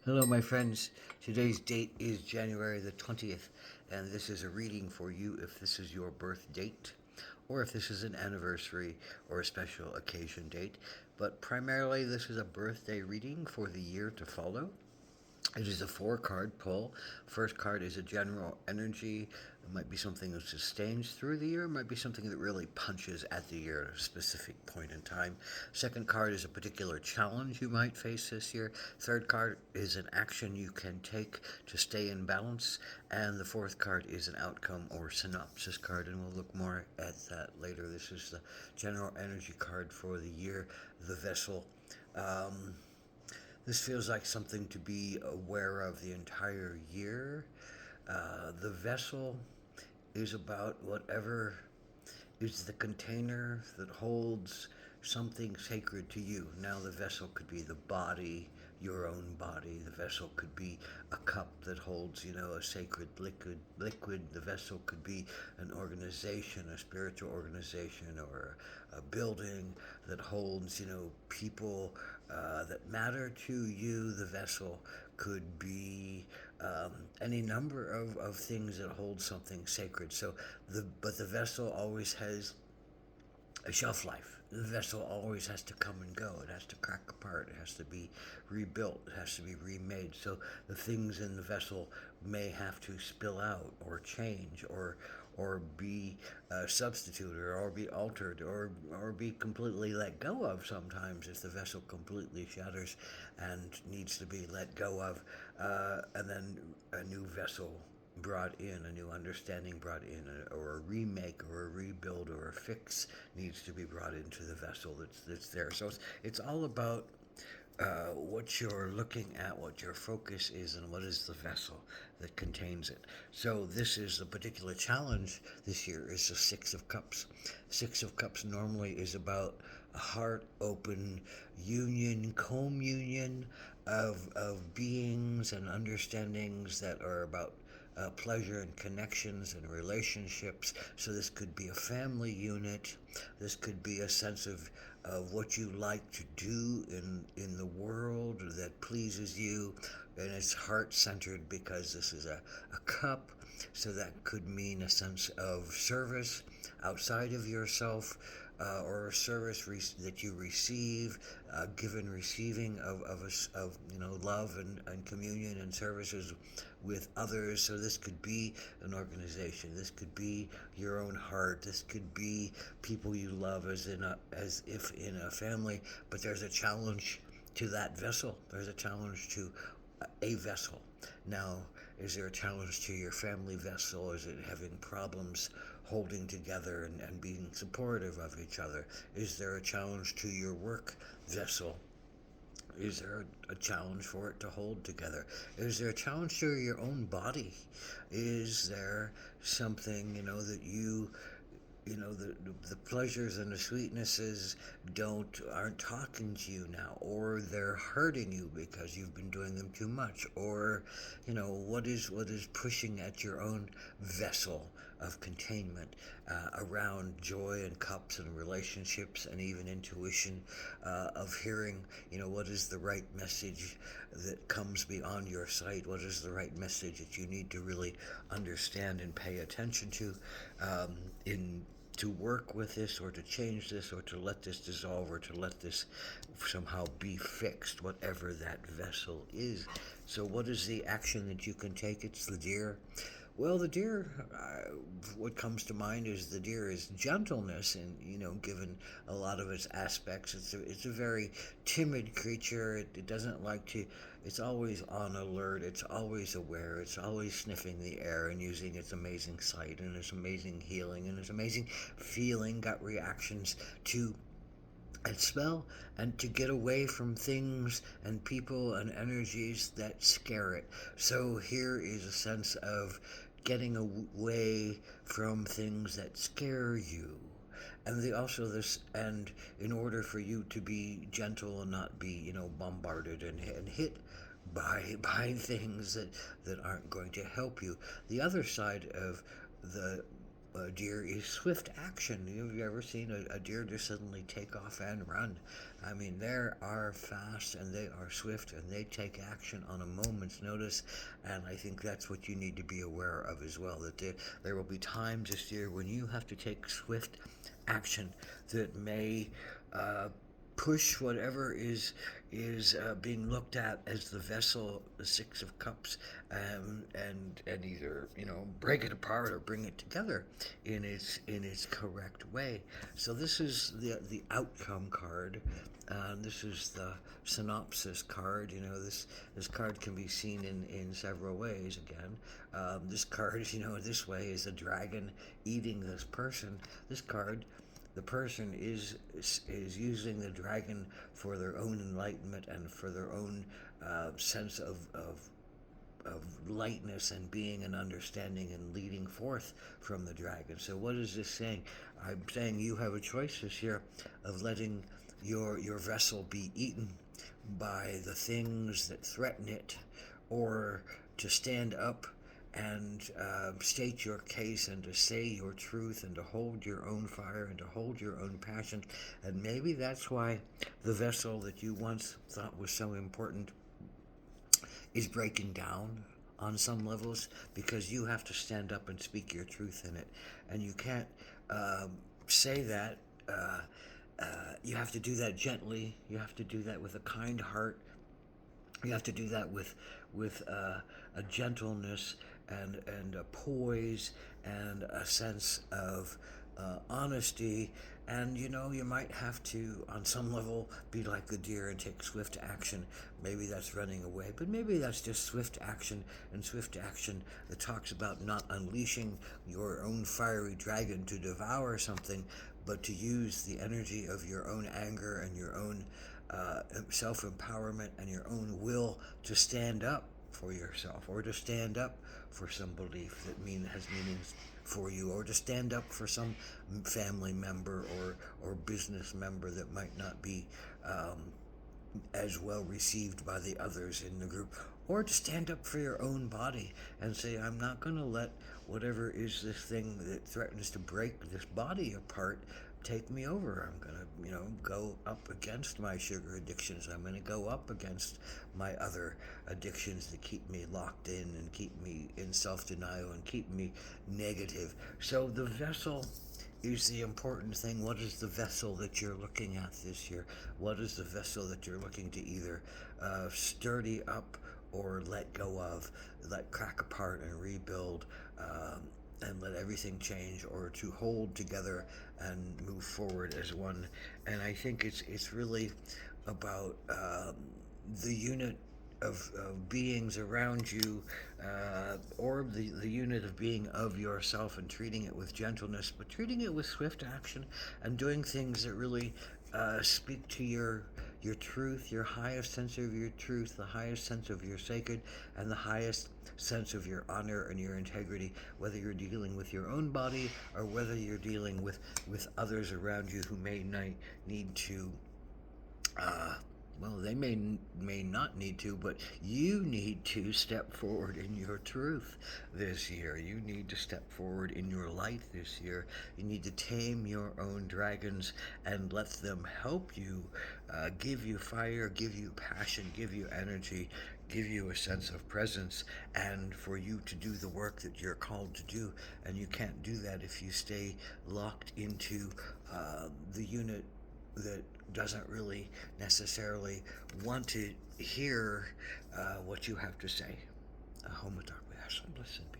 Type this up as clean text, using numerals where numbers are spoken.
Hello, my friends. Today's date is January the 20th, and this is a reading for you if this is your birth date, or if this is an anniversary or a special occasion date. But primarily, this is a birthday reading for the year to follow. It is a four-card pull. First card is a general energy. It might be something that sustains through the year. It might be something that really punches at the year at a specific point in time. Second card is a particular challenge you might face this year. Third card is an action you can take to stay in balance. And the fourth card is an outcome or synopsis card, and we'll look more at that later. This is the general energy card for the year, the vessel. Um, this feels like something to be aware of the entire year. The vessel is about whatever is the container that holds something sacred to you. Now, the vessel could be the body, your own body. The vessel could be a cup that holds, a sacred liquid. The vessel could be an organization, a spiritual organization, or a building that holds, people that matter to you. The vessel could be any number of things that hold something sacred. But the vessel always has a shelf life. The vessel always has to come and go. It has to crack apart. It has to be rebuilt. It has to be remade. So the things in the vessel may have to spill out or change or be substituted or be altered or be completely let go of sometimes if the vessel completely shatters and needs to be let go of. And then a new vessel brought in, a new understanding brought in, or a remake, or a rebuild, or a fix needs to be brought into the vessel that's there. So it's all about what you're looking at, what your focus is, and what is the vessel that contains it. So this is the particular challenge this year is the Six of Cups. Six of Cups normally is about a heart open union, communion of beings and understandings that are about pleasure and connections and relationships. So this could be a family unit. This could be a sense of what you like to do in the world that pleases you. And it's heart centered because this is a cup. So that could mean a sense of service outside of yourself, or a service that you receive, given receiving of love and communion and services with others. So this could be an organization. This could be your own heart. This could be people you love as if in a family. But there's a challenge to that vessel. There's a challenge to a vessel. Now, is there a challenge to your family vessel? Is it having problems holding together and being supportive of each other? Is there a challenge to your work vessel? Is there a challenge for it to hold together? Is there a challenge to your own body? Is there something, that the pleasures and the sweetnesses aren't talking to you now, or they're hurting you because you've been doing them too much, or what is pushing at your own vessel of containment around joy and cups and relationships and even intuition, of hearing what is the right message that comes beyond your sight, what is the right message that you need to really understand and pay attention to, in to work with this or to change this or to let this dissolve or to let this somehow be fixed, whatever that vessel is. So, what is the action that you can take? It's the deer. Well, the deer, what comes to mind is the deer is gentleness, and given a lot of its aspects, it's a very timid creature. It doesn't like to. It's always on alert. It's always aware. It's always sniffing the air and using its amazing sight and its amazing healing and its amazing feeling, gut reactions to and smell, and to get away from things and people and energies that scare it. So here is a sense of getting away from things that scare you. And and in order for you to be gentle and not be, bombarded and hit by things that aren't going to help you. The other side of the a deer is swift action. Have you ever seen a deer just suddenly take off and run? I mean, they are fast and they are swift and they take action on a moment's notice. And I think that's what you need to be aware of as well. That there will be times this year when you have to take swift action that may push whatever is being looked at as the vessel, the Six of Cups, and either break it apart or bring it together in its correct way. So this is the outcome card. This is the synopsis card. This card can be seen in several ways. Again, this card, this way is a dragon eating this person. This card, the person is using the dragon for their own enlightenment and for their own sense of lightness and being and understanding and leading forth from the dragon. So what is this saying? I'm saying you have a choice this year of letting your vessel be eaten by the things that threaten it, or to stand up and state your case and to say your truth and to hold your own fire and to hold your own passion. And maybe that's why the vessel that you once thought was so important is breaking down on some levels, because you have to stand up and speak your truth in it. And you can't say that. You have to do that gently. You have to do that with a kind heart. You have to do that with a gentleness and a poise and a sense of honesty. And you might have to, on some level, be like the deer and take swift action. Maybe that's running away, but maybe that's just swift action. And swift action that talks about not unleashing your own fiery dragon to devour something, but to use the energy of your own anger and your own self-empowerment and your own will to stand up for yourself, or to stand up for some belief that has meaning for you, or to stand up for some family member or business member that might not be as well received by the others in the group, or to stand up for your own body and say, I'm not going to let whatever is this thing that threatens to break this body apart take me over. I'm going to, go up against my sugar addictions. I'm going to go up against my other addictions that keep me locked in and keep me in self-denial and keep me negative. So the vessel is the important thing. What is the vessel that you're looking at this year? What is the vessel that you're looking to either sturdy up or let go of, let crack apart and rebuild, and let everything change, or to hold together and move forward as one? And I think it's really about the unit of beings around you, or the unit of being of yourself, and treating it with gentleness, but treating it with swift action, and doing things that really speak to your truth, your highest sense of your truth, the highest sense of your sacred, and the highest sense of your honor and your integrity, whether you're dealing with your own body or whether you're dealing with others around you who may need to well, they may not need to, but you need to step forward in your truth this year. You need to step forward in your light this year. You need to tame your own dragons and let them help you, give you fire, give you passion, give you energy, give you a sense of presence, and for you to do the work that you're called to do. And you can't do that if you stay locked into the unit that doesn't really necessarily want to hear what you have to say. Home with Dark Bless and peace.